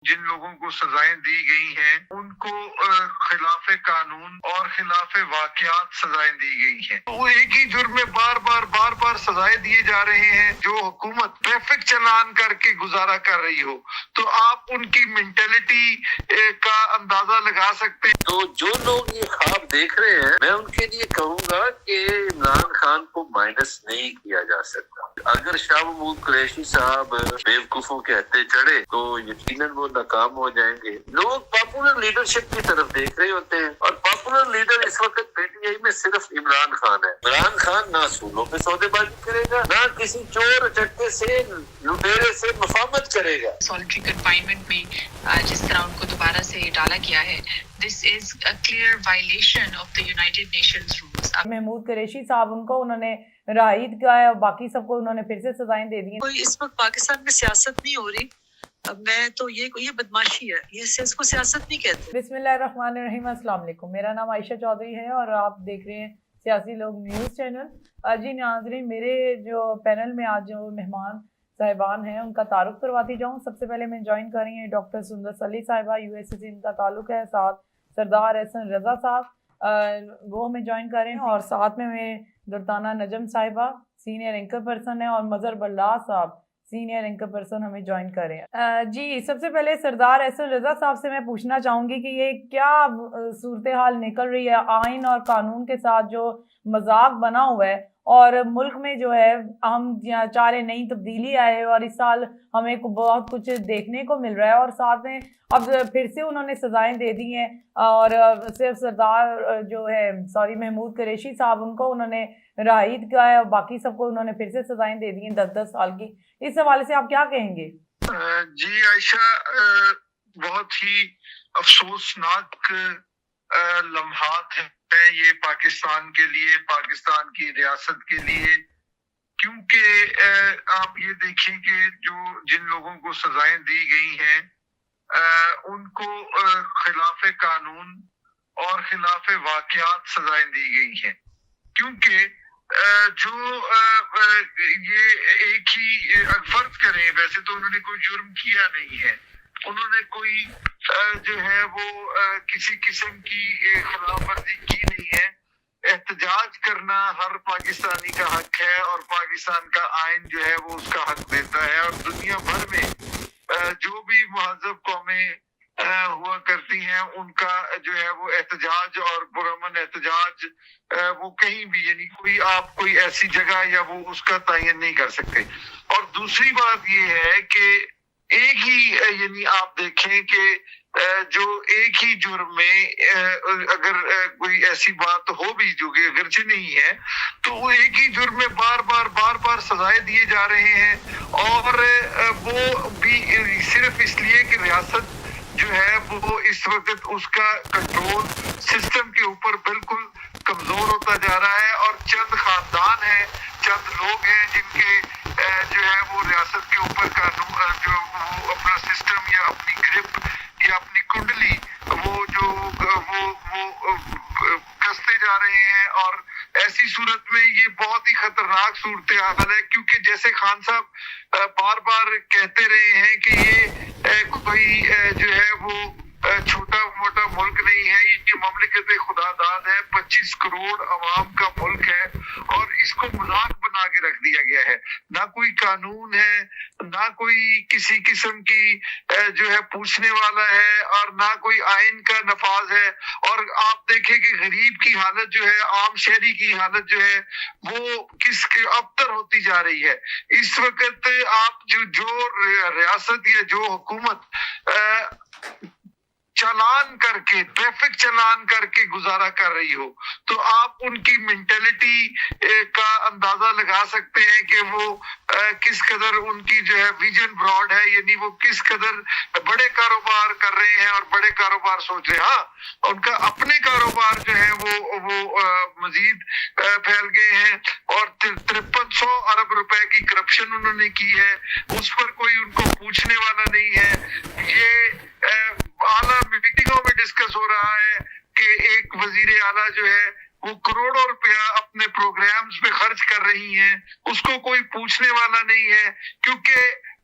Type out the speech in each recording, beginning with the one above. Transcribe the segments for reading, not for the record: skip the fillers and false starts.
जिन लोगों को सजाएं दी गई हैं उनको खिलाफ कानून और खिलाफ वाक़यात सजाएं दी गई हैं। वो एक ही जुर्म में बार बार सजाएं दिए जा रहे हैं। जो हुकूमत ट्रैफिक चालान करके गुजारा कर रही हो, तो आप उनकी मेंटेलिटी का अंदाजा लगा सकते हैं। तो जो लोग ये ख्वाब देख रहे हैं, मैं उनके लिए कहूंगा कि इमरान खान को माइनस नहीं किया जा सकता। अगर शाह महमूद कुरैशी साहब बेवकूफों के हत्थे चढ़े तो यकीनन वो नाकाम हो जाएंगे। लोग पॉपुलर लीडरशिप की तरफ देख रहे होते हैं और पॉपुलर लीडर इस वक्त पीटीआई में सिर्फ इमरान खान है। इमरान खान ना सूलों पे सौदेबाजी करेगा, ना किसी चोर चट्टे से लुटेरे से मफामत करेगा। सॉलिटरी कन्फाइनमेंट में जिस तरह उनको दोबारा से डाला गया है, this is a clear violation of the United Nations rules. Mahmood Qureshi साहब उनको उन्होंने राहत किया है और बाकी सबको उन्होंने फिर से सजाएं दे दी हैं। कोई इस वक्त पाकिस्तान में सियासत नहीं हो रही। अब मैं तो ये बदमाशी है, ये इसको सियासत नहीं कहते। बिस्मिल्लाहिर्रहमानिर्रहीम, अस्सलाम वालेकुम। मेरा नाम आयशा चौधरी है और आप देख रहे हैं सियासी लोग न्यूज़ चैनल। जी नाज़रीन, मेरे जो पैनल में आज जो मेहमान साहिबान हैं उनका तारुफ करवाती जाऊँ। सबसे पहले मैं ज्वाइन कर रही हैं डॉक्टर सुंदर अली साहिबा, यूएसए से इनका ताल्लुक़ है। साथ सरदार एहसन रज़ा साहब वो हमें ज्वाइन कर रहे हैं और साथ में मैं दुर्ताना नजम साहिबा सीनियर एंकर पर्सन है और मज़हर बल्ला साहब सीनियर एंकर पर्सन हमें ज्वाइन कर रहे हैं। जी सबसे पहले सरदार एहसन रज़ा साहब से मैं पूछना चाहूँगी कि ये क्या सूरत हाल निकल रही है आइन और कानून के साथ, जो मजाक बना हुआ है और मुल्क में जो है हम चाह रहे नई तब्दीली आए और इस साल हमें बहुत कुछ देखने को मिल रहा है और साथ में अब फिर से उन्होंने सजाएं दे दी हैं और सिर्फ सरदार जो है महमूद कुरैशी साहब उनको उन्होंने राहत किया है और बाकी सबको उन्होंने फिर से सजाएं दे दी हैं 10-10 साल की। इस हवाले से आप क्या कहेंगे? जी आयशा, बहुत ही अफसोसनाक लम्हात है ये पाकिस्तान के लिए, पाकिस्तान की रियासत के लिए, क्योंकि आप ये देखें कि जिन लोगों को सजाएं दी गई हैं उनको खिलाफ कानून और खिलाफ वाक़यात सजाएं दी गई हैं। क्योंकि ये एक ही फर्ज करें, वैसे तो उन्होंने कोई जुर्म किया नहीं है, उन्होंने कोई जो है वो किसी किस्म की खिलाफ वर्जी की नहीं है। एहतजाज करना हर पाकिस्तानी का हक है और पाकिस्तान का आइन जो है वो उसका हक देता है और दुनिया भर में जो भी महज़ब कौमें हुआ करती हैं उनका जो है वो एहतजाज और पुरअमन एहतजाज वो कहीं भी, यानी कोई ऐसी जगह या वो उसका तयन नहीं कर सकते। और दूसरी बात ये है कि एक ही, यानी आप देखें कि जो एक ही जुर्म में अगर कोई ऐसी बात हो भी जो कि अगरचे नहीं है, तो वो एक ही जुर्म में बार सजाएं दिए जा रहे हैं और वो भी सिर्फ इसलिए कि रियासत जो है वो इस वक्त उसका कंट्रोल सिस्टम के ऊपर बिल्कुल कमजोर होता जा रहा है और चंद खानदान हैं, चंद लोग हैं जिनके जो है वो रियासत के ऊपर कानून जो वो अपना सिस्टम या अपनी ग्रिप या अपनी कुंडली वो कसते जा रहे हैं। और ऐसी सूरत में ये बहुत ही खतरनाक सूरत हाल है, क्योंकि जैसे खान साहब बार कहते रहे हैं कि ये कोई जो है वो छोटा मोटा मुल्क नहीं है, ये ममलिकत खुदादाद है, 25 करोड़ अवाम का मुल्क है और इसको मजाक बना के रख दिया गया है। ना कोई कानून है, ना कोई किसी किस्म की जो है पूछने वाला है और ना कोई आइन का नफाज है। और आप देखें कि गरीब की हालत जो है, आम शहरी की हालत जो है वो किसके अबतर होती जा रही है। इस वक्त आप जो रियासत या जो हुकूमत चालान करके, ट्रैफिक चालान करके गुजारा कर रही हो, तो आप उनकी मेंटेलिटी का अंदाजा लगा सकते हैं कि वो किस कदर उनकी जो है विजन ब्रॉड है, यानी वो किस कदर बड़े कारोबार कर रहे हैं और बड़े कारोबार सोच रहे हैं। हाँ, उनका अपने कारोबार जो है वो मजीद फैल गए हैं और 5300 अरब रुपए की करप्शन उन्होंने की है, उस पर कोई उनको पूछने वाला नहीं है। ये आला मीटिंगों में डिस्कस हो रहा है कि एक वजीर आला जो है वो करोड़ों रुपया अपने प्रोग्राम्स पे खर्च कर रही हैं, उसको कोई पूछने वाला नहीं है। क्योंकि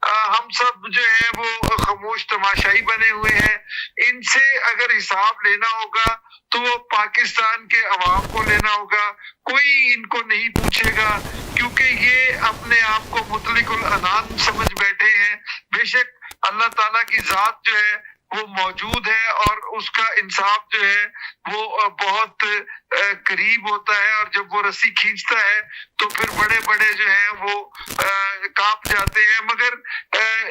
हम सब जो है वो खामोश तमाशाई बने हुए हैं। इनसे अगर हिसाब लेना होगा तो वो पाकिस्तान के अवाम को लेना होगा, कोई इनको नहीं पूछेगा, क्योंकि ये अपने आप को मुतलिकुल अनान समझ बैठे हैं। बेशक अल्लाह ताला की जात जो है वो मौजूद है और उसका इंसाफ जो है वो बहुत करीब होता है, और जब वो रस्सी खींचता है तो फिर बड़े बड़े जो है वो कांप जाते हैं, मगर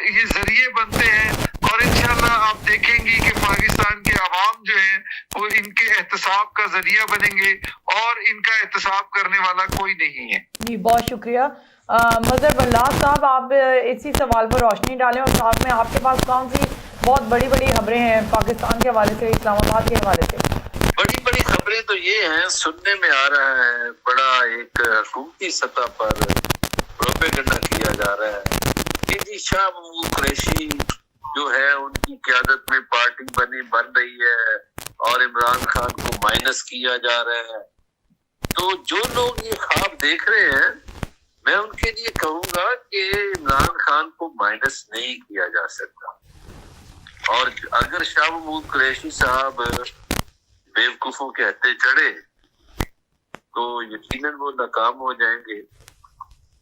ये जरिए बनते हैं। और इंशाल्लाह आप देखेंगी कि पाकिस्तान के अवाम जो है वो इनके एहतसाब का जरिया बनेंगे, और इनका एहतसाब करने वाला कोई नहीं है। जी बहुत शुक्रिया। मजहर बल्लास साहब, आप इसी सवाल पर रोशनी डालें, और साथ में आपके पास कौन सी बहुत बड़ी बड़ी खबरें हैं पाकिस्तान के हवाले से, इस्लामाबाद के हवाले से? बड़ी बड़ी खबरें तो ये हैं, सुनने में आ रहा है बड़ा एक हुकूमती सतह पर प्रोपेगेंडा किया जा रहा है कि जी शाह महमूद कुरैशी जो है उनकी क़यादत में पार्टी बन रही है और इमरान खान को माइनस किया जा रहा है। तो जो लोग ये ख्वाब देख रहे हैं, मैं उनके लिए कहूंगा कि इमरान खान को माइनस नहीं किया जा सकता, और अगर शाह महमूद कुरैशी साहब बेवकूफों के हत्थे चढ़े तो यकीनन वो नाकाम हो जाएंगे।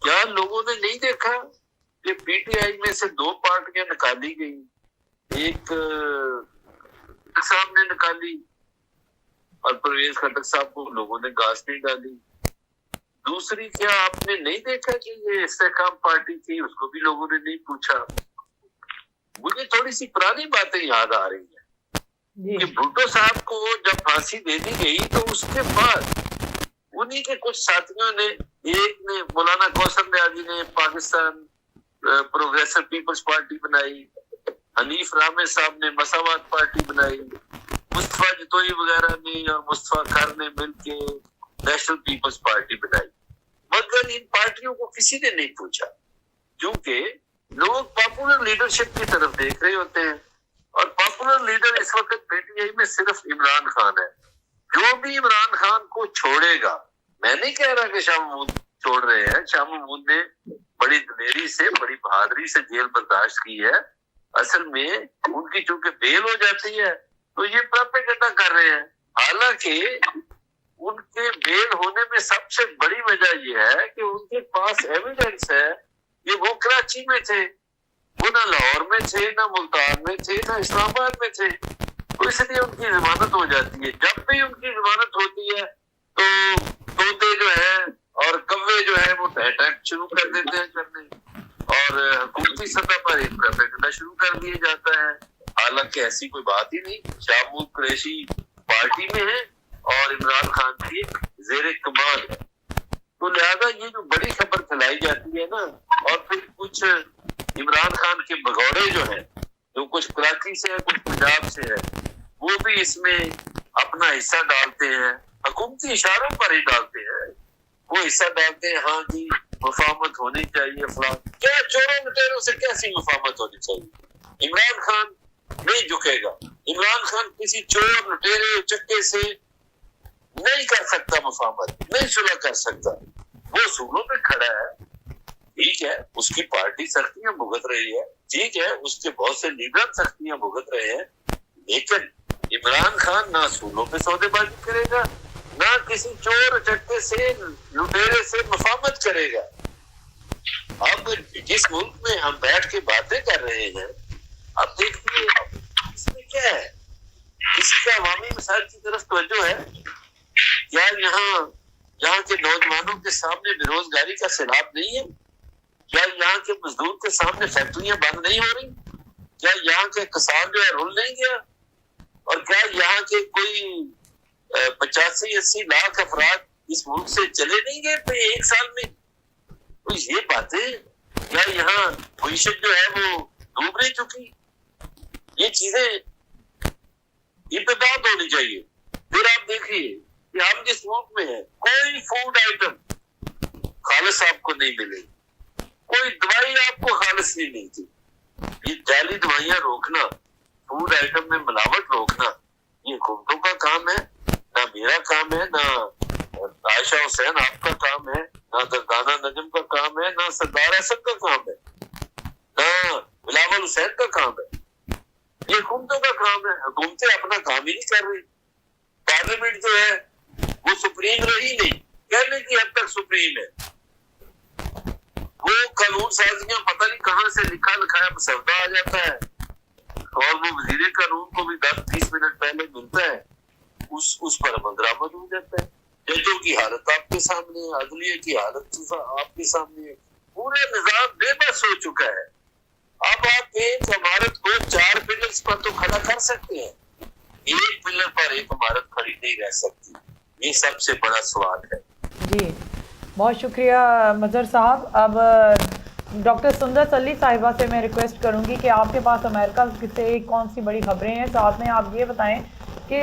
क्या लोगों ने नहीं देखा कि पीटीआई में से 2 पार्टियां निकाली गई, एक साहब ने निकाली और परवेज खटक साहब को लोगों ने घास नहीं डाली। दूसरी, क्या आपने नहीं देखा कि ये इस्तेकाम पार्टी थी, उसको भी लोगों ने नहीं पूछा। मुझे थोड़ी सी पुरानी बातें याद आ रही है कि भुट्टो साहब को जब फांसी दे दी गई तो उसके बाद उन्हीं के कुछ साथियों ने, एक ने मौलाना कौसर न्याजी ने पाकिस्तान प्रोग्रेसिव पीपल्स पार्टी बनाई, हनीफ रामे साहब ने मसावत पार्टी बनाई, मुस्तफा जतोई वगैरह ने और मुस्तफा खार ने मिलके नेशनल पीपल्स पार्टी बनाई। मगर इन पार्टियों को किसी ने नहीं पूछा, क्योंकि लोग पॉपुलर लीडरशिप की तरफ देख रहे होते हैं, और पॉपुलर लीडर इस वक्त पीटीआई में सिर्फ इमरान खान है। जो भी इमरान खान को छोड़ेगा, मैं नहीं कह रहा कि शाह महमूद छोड़ रहे हैं, शाह महमूद ने बड़ी दिलेरी से, बड़ी बहादुरी से जेल बर्दाश्त की है। असल में उनकी चूंकि बेल हो जाती है तो ये प्रोपेगेंडा कर रहे हैं। हालांकि उनके बेल होने में सबसे बड़ी वजह यह है कि उनके पास एविडेंस है कि वो कराची में थे, वो ना लाहौर में थे, ना मुल्तान में थे, ना इस्लामाबाद में थे, तो इसलिए उनकी जमानत हो जाती है। जब भी उनकी जमानत होती है तो तोते जो है और कव्वे जो है वो अटैक शुरू कर देते हैं करने, और हुकूमती सतह पर एक प्रोपेगेंडा शुरू कर दिया जाता है। हालांकि ऐसी कोई बात ही नहीं, शाह महमूद कुरैशी पार्टी में है और इमरान खान की जेर कमाल है। तो लिहाजा ये जो बड़ी खबर फैलाई जाती है ना, और फिर कुछ इमरान खान के भगौड़े जो हैं, जो कुछ कराची से है, कुछ पंजाब से है, वो भी इसमें अपना हिस्सा डालते हैं, हुकूमती इशारों पर ही डालते हैं। वो हिस्सा डालते हैं, हाँ जी मुफाहमत होनी चाहिए, फलां। क्या चोरों लुटेरों से कैसी मुफाहमत होनी चाहिए? इमरान खान नहीं झुकेगा। इमरान खान किसी चोर लुटेरे चक्के से नहीं कर सकता मुफाहमत, नहीं सुलह कर सकता। वो सूलों पे खड़ा है, ठीक है, उसकी पार्टी सख्तियां भुगत रही है, ठीक है, उसके बहुत से लीडर सख्तियां भुगत रहे हैं, लेकिन इमरान खान ना सूलों पे सौदेबाजी करेगा, ना किसी चोर चक्के से लुटेरे से मुफाहमत करेगा। अब जिस मुल्क में हम बैठ के बातें कर रहे हैं, अब देखिए इसमें क्या है, किसी का अवामी मसाइल की तरफ तवज्जो है या यहाँ के नौजवानों के सामने बेरोजगारी का सैलाब नहीं है? क्या यहाँ के मजदूर के सामने फैक्ट्रियां बंद नहीं हो रही? क्या यहाँ के किसान जो है रुल नहीं गया? और क्या यहाँ के कोई 85-80 लाख अफराद इस मुल्क से चले नहीं गए 1 साल में? तो ये बातें, क्या यहाँ मईशत जो है वो डूब नहीं चुकी? ये चीजें इन पे बात होनी चाहिए। फिर आप देखिए कि हम जिस मुल्क में है, कोई फूड आइटम खालिस आपको नहीं मिलेगी, कोई दवाई आपको खालिस नहीं मिलती। ये जाली दवाइयां रोकना, फूड आइटम में मिलावट रोकना, ये हुकूमतों का काम है, ना मेरा काम है, ना आयशा हुसैन आपका काम है, ना दरदाना नजम का काम है, ना सरदार असद का काम है, ना हुसैन का काम है, ये हुकूमतों का काम है। हुकूमतें अपना काम ही नहीं कर रही। पार्लियामेंट जो है वो सुप्रीम रही नहीं, कहने की हद तक सुप्रीम है। वो कानून साजियां पता नहीं कहाँ से लिखा लिखाया मसौदा आ जाता है और वो वजीर कानून को भी 10-20 मिनट पहले मिलता है, उस पर अमल दरामद हो जाता है। जजों की हालत आपके सामने है, अदलिया की हालत आपके सामने है, पूरा निजाम बेबस हो चुका है। अब आप एक इमारत को 4 पिलर्स पर तो खड़ा कर सकते हैं, एक पिलर पर एक इमारत खड़ी नहीं रह सकती। ये सबसे बड़ा सवाल है। जी बहुत शुक्रिया मजहर साहब। अब डॉक्टर सुंदर सली साहिबा से मैं रिक्वेस्ट करूंगी कि आपके पास अमेरिका से कौन सी बड़ी खबरें हैं, साथ में आप ये बताएं कि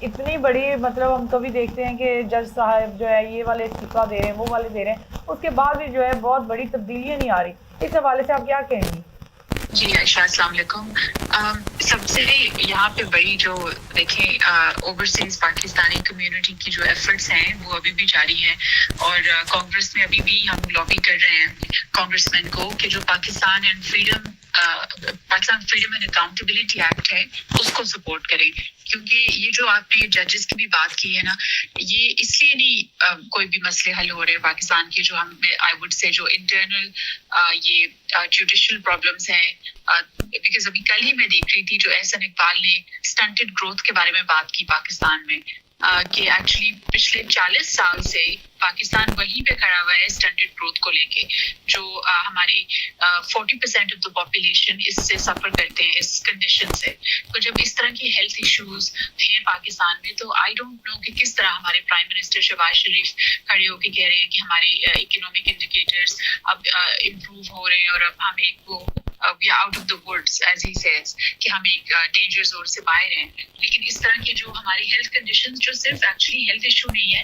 इतनी बड़ी, मतलब हम कभी देखते हैं कि जज साहब जो है ये वाले इस्तीफा दे रहे हैं, वो वाले दे रहे हैं, उसके बाद भी जो है बहुत बड़ी तब्दीलियाँ नहीं आ रही। इस हवाले से आप क्या कहेंगी? जी आयशा, अस्सलाम वालेकुम। सबसे यहाँ पे बड़ी जो देखें ओवरसीज पाकिस्तानी कम्युनिटी की जो एफर्ट्स हैं वो अभी भी जारी हैं और कांग्रेस में अभी भी हम लॉबी कर रहे हैं कांग्रेसमैन को कि जो Pakistan freedom and accountability act है उसको सपोर्ट करें, क्योंकि ये जो आपने जजेस की भी बात की है ना, ये इसलिए नहीं कोई भी मसले हल हो रहे पाकिस्तान के, जो हम आई वुड से जो इंटरनल ये जुडिशल प्रॉब्लम्स हैं, बिकॉज अभी कल ही मैं देख रही थी जो एहसन इकबाल ने स्टंटेड ग्रोथ के बारे में बात की पाकिस्तान में, कि एक्चुअली पिछले 40 साल से पाकिस्तान वहीं पे खड़ा हुआ है स्टंटेड ग्रोथ को लेके, जो हमारी 40% ऑफ द पॉपुलेशन इससे सफर करते हैं इस कंडीशन से। तो जब इस तरह की हेल्थ इश्यूज हैं पाकिस्तान में, तो आई डोंट नो कि किस तरह हमारे प्राइम मिनिस्टर शहबाज शरीफ खड़े होकर कह रहे हैं कि हमारे इकोनॉमिक इंडिकेटर्स अब इम्प्रूव हो रहे हैं और अब हम एक वो we are out of the woods as he says, कि हम एक डेंजर जोन से बाहर हैं। लेकिन इस तरह की जो हमारी हेल्थ कंडीशंस जो सिर्फ एक्चुअली हेल्थ इशू नहीं है,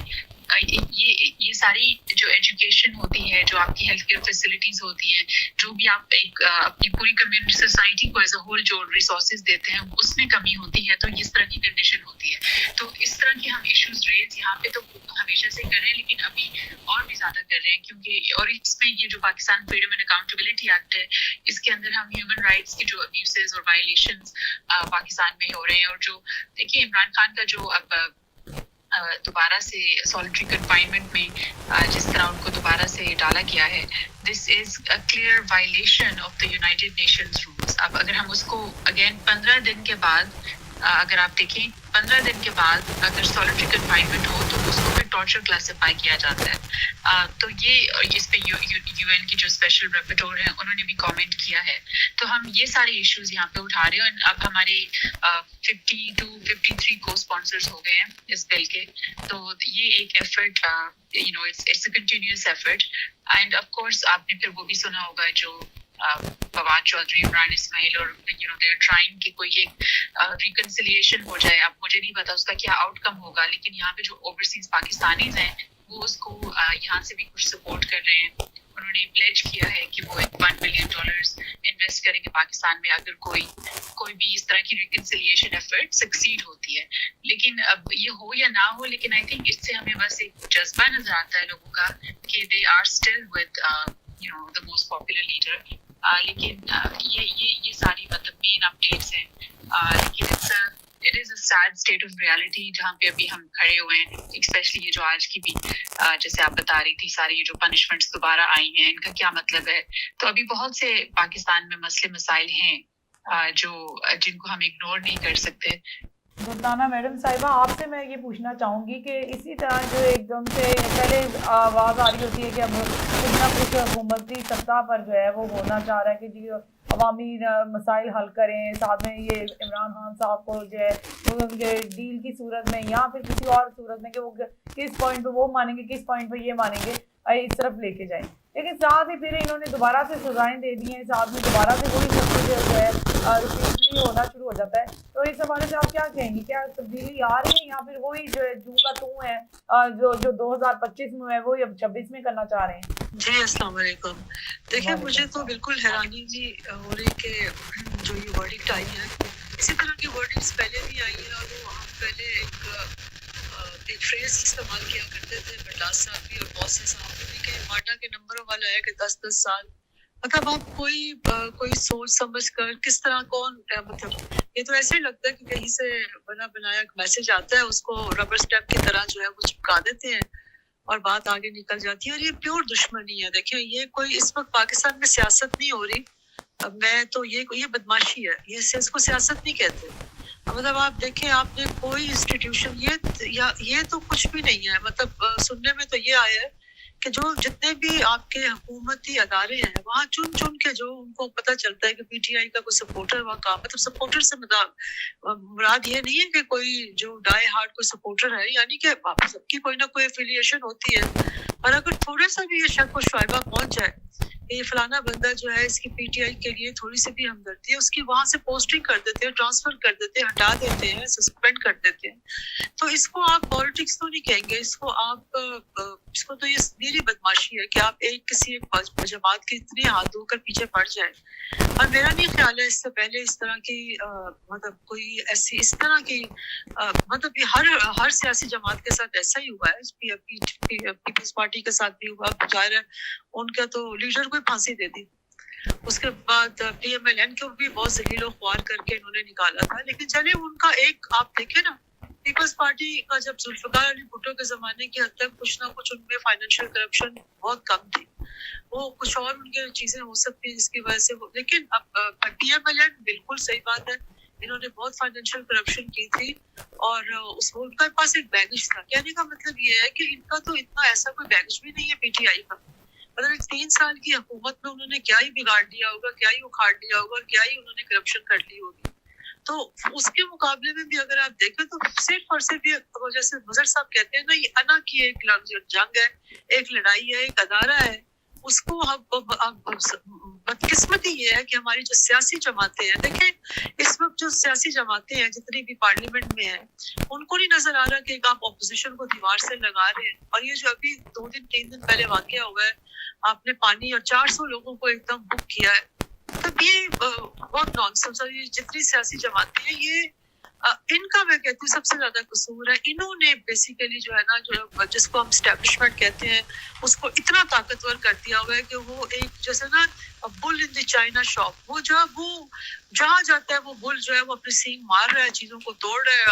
ये सारी जो एजुकेशन होती है, जो आपकी हेल्थ केयर फैसिलिटीज होती हैं, जो भी आप एक अपनी पूरी कम्युनिटी सोसाइटी को एज अ होल जो रिसोर्सेज देते हैं उसमें कमी होती है, तो इस तरह की कंडीशन होती है। तो इस तरह के हम इश्यूज रेज यहाँ पे तो हमेशा से कर रहे हैं, लेकिन अभी और भी ज्यादा कर रहे हैं, क्योंकि और इसमें ये जो Pakistan freedom and accountability act है, इसके अंदर हम ह्यूमन राइट्स की जो अब्यूसेस और वायलेशंस पाकिस्तान में हो रहे हैं, और जो देखिए इमरान खान का जो अब दोबारा से सॉलिटरी कन्फाइनमेंट में जिस तरह उनको दोबारा से डाला गया है, this is a clear violation of the United Nations rules. अब अगर हम उसको अगेन 15 दिन के बाद अगर आप देखें 15 दिन के बाद अगर सॉलिटरी कन्फाइनमेंट हो तो उसको फिर टॉर्चर क्लासिफाई किया जाता है। तो ये इस पे यूएन की जो स्पेशल रेपोर्टर हैं उन्होंने भी कमेंट किया है। तो हम ये सारे इश्यूज यहाँ पे उठा रहे हैं। अब हमारे 50 to 53 को स्पॉन्सर्स हो गए हैं इस बिल के। तो ये एक effort it's a continuous effort. End of course आपने फिर वो भी सुना होगा जो फवाद चौधरी, इमरान इस्माइल और दे आर ट्राइंग कि कोई एक रिकंसिलिएशन हो जाए। अब मुझे नहीं पता उसका क्या आउटकम होगा, लेकिन यहाँ पे जो ओवरसीज पाकिस्तानीज हैं वो उसको यहाँ से भी कुछ सपोर्ट कर रहे हैं। उन्होंने प्लेज किया है कि वो $1 बिलियन इन्वेस्ट करेंगे पाकिस्तान में अगर कोई भी इस तरह की रिकंसिलिएशन एफर्ट सक्सीड होती है। लेकिन अब ये हो या ना हो, लेकिन आई थिंक इससे हमें बस एक जज्बा नजर आता है लोगों का कि they are still with the most popular leader. लेकिन ये सारी मतलब मेन अपडेट्स हैं। लेकिन it is a sad state of reality जहाँ पे अभी हम खड़े हुए हैं। स्पेशली ये जो आज की भी जैसे आप बता रही थी सारी ये जो पनिशमेंट्स दोबारा आई हैं, इनका क्या मतलब है। तो अभी बहुत से पाकिस्तान में मसले मसाइल हैं जिनको हम इग्नोर नहीं कर सकते। सुल्ताना मैडम साहिबा, आपसे मैं ये पूछना चाहूँगी कि इसी तरह जो एकदम से पहले आवाज़ आ रही होती है कि अब कुछ ना कुछ हुकूमती सत्ता पर जो है वो होना चाह रहा है कि जी अवामी मसाइल हल करें, साथ में ये इमरान खान साहब को जो है वो उनके डील की सूरत में या फिर किसी और सूरत में कि वो किस पॉइंट पे वो मानेंगे, किस पॉइंट पे ये मानेंगे, इस तरफ लेके जाएं। लेकिन साथ ही फिर इन्होंने दोबारा से सजाएं दे दी हैं, साथ में दोबारा से वही सब कुछ जो है रिपीटली होना शुरू हो जाता है। तो इस हवाले से आप क्या कहेंगी, क्या तब्दीली आ रही है या फिर वही जो है जू का तू है जो 2025 में है वही अब 26 में करना चाह रहे हैं? जी अस्सलाम वालेकुम। देखिए मुझे तो बिल्कुल हैरानी जी हो रही कि जो ये वर्डिक्ट आई है, इसी तरह की वर्डिक्ट्स पहले भी आई है। और वो हम पहले एक फ्रेज इस्तेमाल किया करते थे बरलास साहब भी और बहुत से साहब भी कि माटा के नंबरों वाला है कि 10-10 साल मतलब आप कोई सोच समझ कर किस तरह कौन मतलब ये तो ऐसे ही लगता है कि कहीं से बना बनाया मैसेज आता है, उसको रबर स्टैम्प की तरह जो है वो चिपका देते हैं और बात आगे निकल जाती है। और ये प्योर दुश्मनी है। देखिए, ये कोई इस वक्त पाकिस्तान में सियासत नहीं हो रही। मैं तो ये बदमाशी है, ये इसको सियासत नहीं कहते। मतलब आप देखें, आपने कोई इंस्टीट्यूशन ये तो कुछ भी नहीं है। मतलब सुनने में तो ये आया है कि जो जितने भी आपके हुकूमती अदारे हैं वहाँ चुन चुन के जो उनको पता चलता है कि पीटीआई का कोई सपोर्टर वहाँ का, मतलब सपोर्टर से मुराद ये नहीं है कि कोई जो डाई हार्ड कोई सपोर्टर है, यानी कि सबकी कोई ना कोई एफिलिएशन होती है। और अगर थोड़ा सा भी ये शक व शुबा पहुंच जाए ये फलाना बंदा जो है इसकी पीटीआई के लिए थोड़ी सी भी हमदर्दी है, उसकी वहां से पोस्टिंग कर देते हैं, ट्रांसफर कर देते हैं, हटा देते हैं, सस्पेंड कर देते हैं। तो इसको आप पॉलिटिक्स तो नहीं कहेंगे, इसको तो ये मेरी बदमाशी है कि आप किसी एक जमात के इतने हाथ धोकर पीछे पड़ जाए। और मेरा नहीं ख्याल है इससे पहले इस तरह की मतलब कोई ऐसी इस तरह की मतलब ये हर सियासी जमात के साथ ऐसा ही हुआ है। पीपल्स पार्टी के साथ भी हुआ, जाहिर है उनका तो लीडर को फांसी दे दी। उसके बाद PMLN को भी बहुत जलीलो ख्वार करके इन्होंने निकाला था। लेकिन चलिए, उनका एक आप देखें ना, पीपल्स पार्टी का जब जुल्फिकार अली भुट्टो के जमाने की हद तक कुछ ना कुछ उनमें फाइनेंशियल करप्शन बहुत कम थी। वो कुछ और उनके चीजें हो सकती है जिसकी वजह से वो, लेकिन अब PMLN बिल्कुल सही बात है, इन्होंने बहुत फाइनेंशियल करप्शन की थी और उनके पास एक बैगेज था। कहने का मतलब ये है कि इनका तो इतना ऐसा कोई बैगेज भी नहीं है पीटीआई का। मतलब 3 साल की हुकूमत में उन्होंने क्या ही बिगाड़ दिया होगा, क्या ही उखाड़ दिया होगा और क्या ही उन्होंने करप्शन कर ली होगी। तो उसके मुकाबले में भी अगर आप देखें तो सिर्फ और सिर्फ ये जैसे मजहर साहब कहते हैं ना, ये अना की एक जंग है, एक लड़ाई है, एक अदारा है। उसको बदकिस्मती ये है कि हमारी जो सियासी जमातें हैं, देखें इस वक्त जो सियासी जमातें हैं जितनी भी पार्लियामेंट में हैं, उनको नहीं नजर आ रहा कि आप ऑपोजिशन को दीवार से लगा रहे हैं। और ये जो अभी 2 दिन 3 दिन पहले वाकया हुआ है, आपने पानी और 400 लोगों को एकदम बुक किया है, तब ये बहुत नॉनसेंस। और ये जितनी सियासी जमातें हैं, ये इनका मैं कहती हूँ सबसे ज्यादा कसूर है। इन्होंने बेसिकली जो है ना, जो जिसको हम एस्टेब्लिशमेंट कहते हैं, उसको इतना ताकतवर कर दिया हुआ है कि वो एक जैसे ना bull in the China shop, वो जो है वो जहाँ जाता है वो बुल जो है वो अपने सींग मार रहा है, चीजों को तोड़ रहा है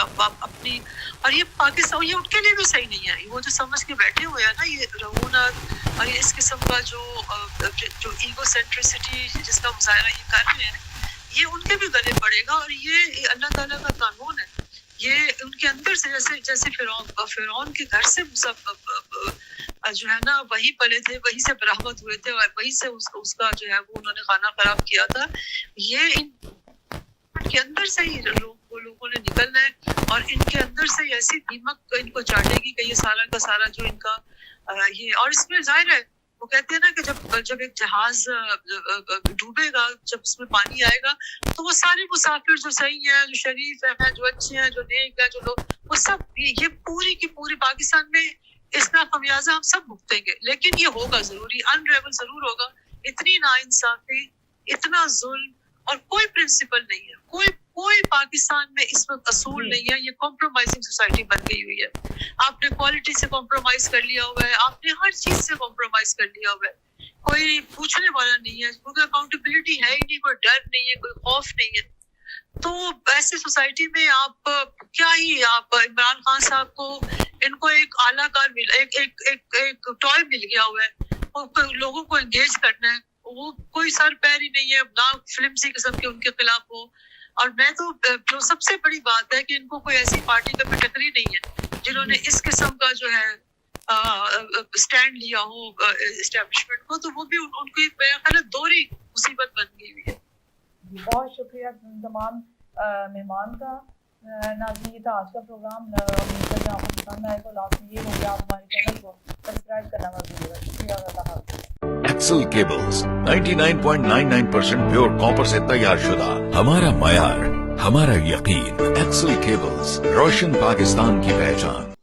अपनी। और ये पाकिस्तान, ये उनके लिए भी सही नहीं है। वो जो समझ के बैठे हुए हैं ना, ये रवूनत और ये इस किस्म का जो ईगो सेंट्रिसिटी जिसका मुजाहरा ये कर रहे हैं, ये उनके भी गले पड़ेगा। और ये अल्लाह ताला का कानून है, ये उनके अंदर से जैसे फिरौन के घर से सब जो है ना वही पले थे, वही से बरामद हुए थे और वही से उसका जो है वो उन्होंने खाना खराब किया था। ये इनके अंदर से ही लोगों ने निकलना है और इनके अंदर से ऐसी दीमक इनको चाटेगी कि ये सारा का सारा जो इनका ये। और इसमें जाहिर है वो कहते हैं ना कि जब एक जहाज डूबेगा, जब उसमें पानी आएगा, तो वो सारे मुसाफिर जो सही हैं, जो शरीफ हैं, जो अच्छे हैं, जो नेक हैं, जो लोग, वो सब ये पूरी की पूरी पाकिस्तान में इसका खमियाजा हम सब भुगतेंगे। लेकिन ये होगा जरूरी, अनरेवल जरूर होगा। इतनी नाइंसाफी, इतना जुल्म और कोई प्रिंसिपल नहीं है, कोई पाकिस्तान में इस वक्त असूल नहीं है। ये कॉम्प्रोमाइजिंग सोसाइटी बन गई हुई है। आपने क्वालिटी से कॉम्प्रोमाइज कर लिया हुआ है, आपने हर चीज से कॉम्प्रोमाइज कर लिया हुआ है। कोई पूछने वाला नहीं है, कोई अकाउंटेबिलिटी है ही नहीं, कोई डर नहीं है, कोई खौफ नहीं है। तो ऐसे सोसाइटी में आप क्या ही, आप इमरान खान साहब को इनको एक आलाकार एक टॉय मिल गया हुआ है, और लोगों को एंगेज करना है। वो कोई सर पैर ही नहीं है, ना फिल्मसी किस्म के उनके खिलाफ हो। और मैं तो जो सबसे बड़ी बात है कि इनको कोई ऐसी पार्टी का टकरी नहीं है जिन्होंने इस किस्म का जो है स्टैंड लिया हो एस्टेब्लिशमेंट को, तो वो भी उनकी दोहरी मुसीबत बन गई हुई है। बहुत शुक्रिया तमाम मेहमान का। नाज़रीन, ये था आज का प्रोग्राम। उम्मीद करते हैं आपको पसंद आए तो लास्ट ये हो गया आप हमारे चैनल को सब्सक्राइब करना मत भूलिएगा। शुक्रिया, अल्लाह हाफ़िज़। एक्सेल केबल्स 99.99% प्योर कॉपर से तैयार शुदा, हमारा मयार, हमारा यकीन। एक्सेल केबल्स, रोशन पाकिस्तान की पहचान।